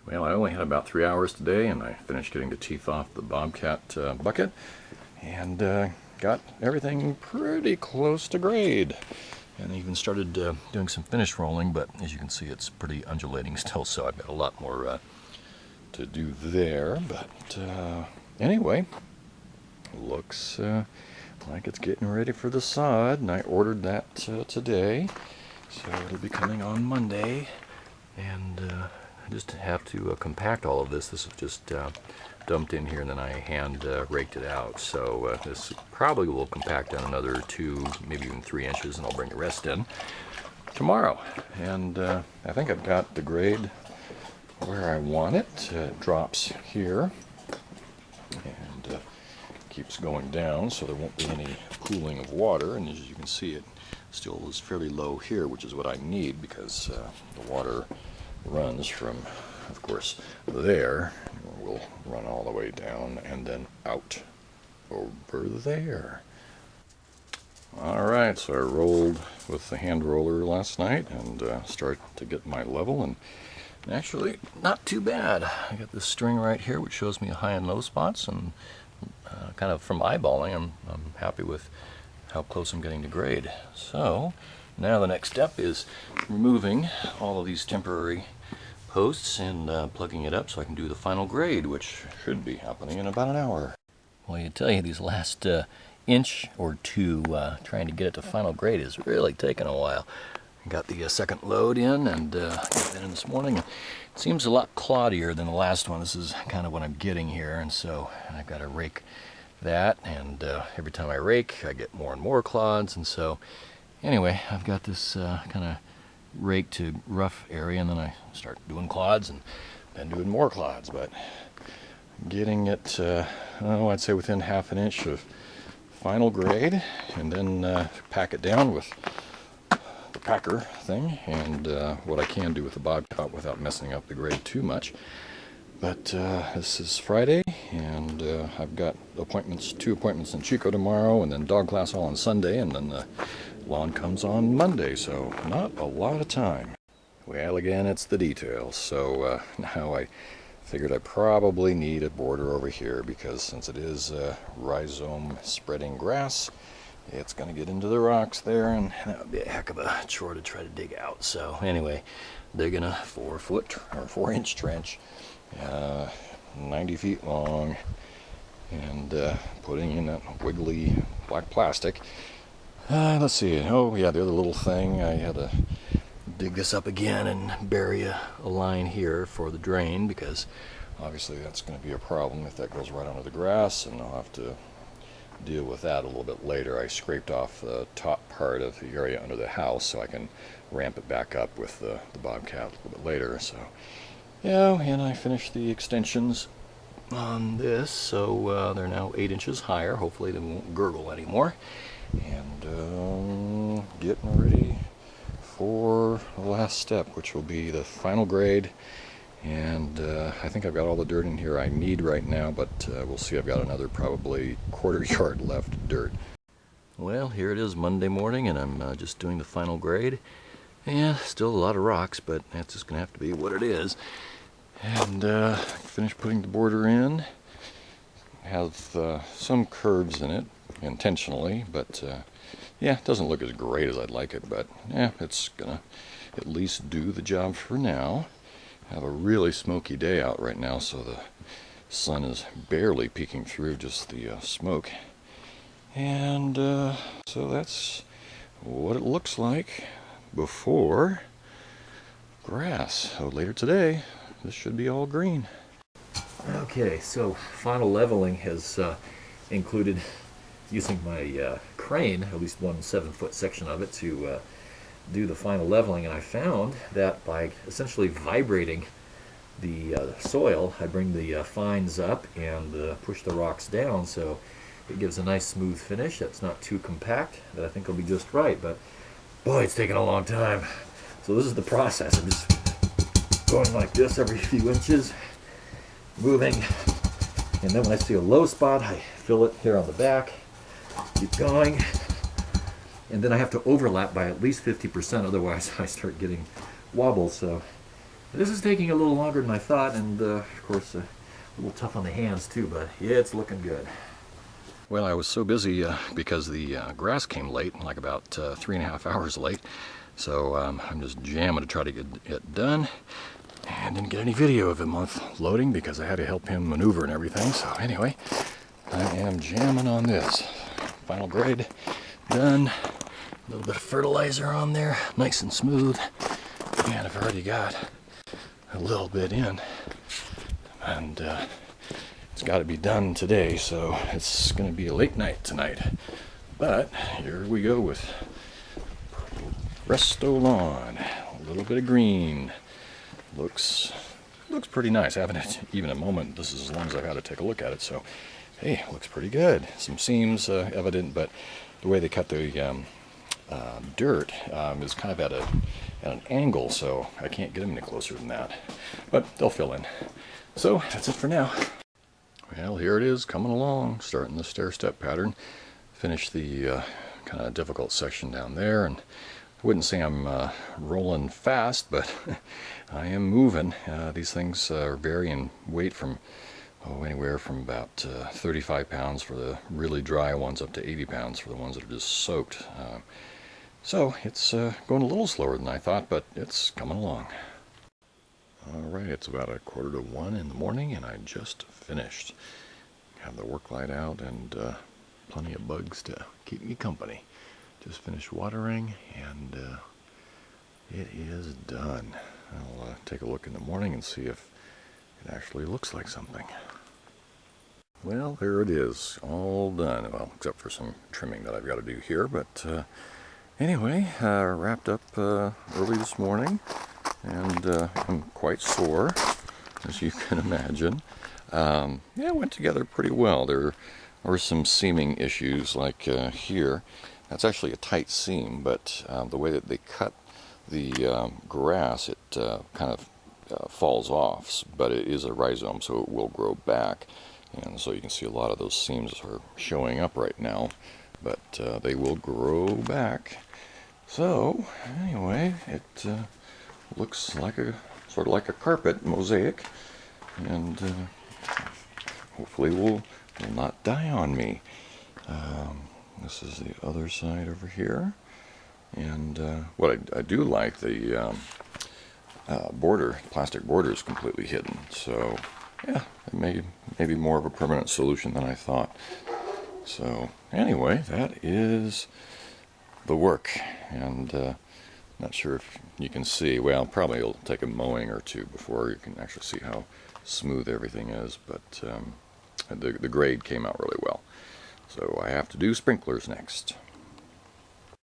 Well, I only had about 3 hours today, and I finished getting the teeth off the Bobcat bucket, and got everything pretty close to grade. And I even started doing some finish rolling, but as you can see, it's pretty undulating still, so I've got a lot more to do there. But anyway, looks like it's getting ready for the sod, and I ordered that today, so it'll be coming on Monday. And I just have to compact all of this. This is just dumped in here, and then I hand raked it out. So this probably will compact down another 2, maybe even 3 inches, and I'll bring the rest in tomorrow. And I think I've got the grade where I want it. It drops here and keeps going down, so there won't be any pooling of water. And as you can see, it still is fairly low here, which is what I need, because the water runs from, of course, there, will run all the way down and then out over there. Alright, so I rolled with the hand roller last night and started to get my level, and actually not too bad. I got this string right here which shows me high and low spots, and kind of from eyeballing I'm happy with how close I'm getting to grade. So now the next step is removing all of these temporary posts and plugging it up so I can do the final grade, which should be happening in about an hour. Well, I tell you, these last inch or two trying to get it to final grade is really taking a while. I got the second load in, and got that in this morning. It seems a lot cloddier than the last one. This is kind of what I'm getting here, and so I've got to rake that, and every time I rake I get more and more clods, and so anyway, I've got this kind of rake to rough area, and then I start doing clods and then doing more clods, but getting it I'd say within half an inch of final grade, and then pack it down with the packer thing, and what I can do with the Bobcat without messing up the grade too much. But this is Friday, and I've got 2 appointments in Chico tomorrow, and then dog class all on Sunday, and then the lawn comes on Monday, so not a lot of time. Well, again, it's the details. So now I figured I probably need a border over here, because since it is rhizome spreading grass, it's going to get into the rocks there, and that would be a heck of a chore to try to dig out. So anyway, digging a 4-inch trench, 90 feet long, and putting in that wiggly black plastic. Let's see. Oh yeah, the other little thing, I had to dig this up again and bury a line here for the drain, because obviously that's going to be a problem if that goes right under the grass, and I'll have to deal with that a little bit later. I scraped off the top part of the area under the house so I can ramp it back up with the Bobcat a little bit later. So yeah, and I finished the extensions on this, so they're now 8 inches higher. Hopefully they won't gurgle anymore. And getting ready for the last step, which will be the final grade. And I think I've got all the dirt in here I need right now, but we'll see. I've got another probably quarter yard left of dirt. Well, here it is Monday morning, and I'm just doing the final grade. Yeah, still a lot of rocks, but that's just going to have to be what it is. And finished putting the border in. Have some curves in it, intentionally, but yeah, it doesn't look as great as I'd like it, but yeah, it's going to at least do the job for now. I have a really smoky day out right now, so the sun is barely peeking through just the smoke. And so that's what it looks like before grass. So later today, this should be all green. Okay, so final leveling has included using my crane, at least one 7-foot section of it, to do the final leveling, and I found that by essentially vibrating the soil, I bring the fines up and push the rocks down, so it gives a nice smooth finish that's not too compact, that I think will be just right. But boy, it's taken a long time. So this is the process. I'm just going like this every few inches, moving, and then when I see a low spot, I fill it here on the back, keep going, and then I have to overlap by at least 50%, otherwise I start getting wobbles. So This is taking a little longer than I thought, and of course a little tough on the hands too, but yeah, it's looking good. Well, I was so busy because the grass came late, like about 3.5 hours late, so I'm just jamming to try to get it done. And didn't get any video of him loading because I had to help him maneuver and everything. So anyway, I am jamming on this. Final grade done. A little bit of fertilizer on there, nice and smooth. And I've already got a little bit in. And it's got to be done today, so it's going to be a late night tonight. But here we go with Restolon. A little bit of green. Looks pretty nice. I haven't even a moment. This is as long as I've had to take a look at it. So, hey, looks pretty good. Some seams evident, but the way they cut the dirt is kind of at an angle, so I can't get them any closer than that. But they'll fill in. So that's it for now. Well, here it is, coming along, starting the stair-step pattern. Finished the kind of difficult section down there, and I wouldn't say I'm rolling fast, but I am moving. These things vary in weight from anywhere from about 35 pounds for the really dry ones up to 80 pounds for the ones that are just soaked. So it's going a little slower than I thought, but it's coming along. Alright, it's about 1:45 in the morning and I just finished. Have the work light out and plenty of bugs to keep me company. Just finished watering and it is done. I'll take a look in the morning and see if it actually looks like something. Well, there it is, all done. Well, except for some trimming that I've got to do here, but anyway, wrapped up early this morning, and I'm quite sore, as you can imagine. Yeah, it went together pretty well. There were some seaming issues, like here. That's actually a tight seam, but the way that they cut the grass, it kind of falls off, but it is a rhizome, so it will grow back. And so you can see a lot of those seams are showing up right now, but they will grow back. So anyway, it looks like sort of like a carpet mosaic, and hopefully will not die on me. This is the other side over here, and what I do like, the plastic border is completely hidden, so yeah, it may be more of a permanent solution than I thought. So anyway, that is the work, and not sure if you can see. Well, probably it'll take a mowing or two before you can actually see how smooth everything is, but the grade came out really well. So I have to do sprinklers next.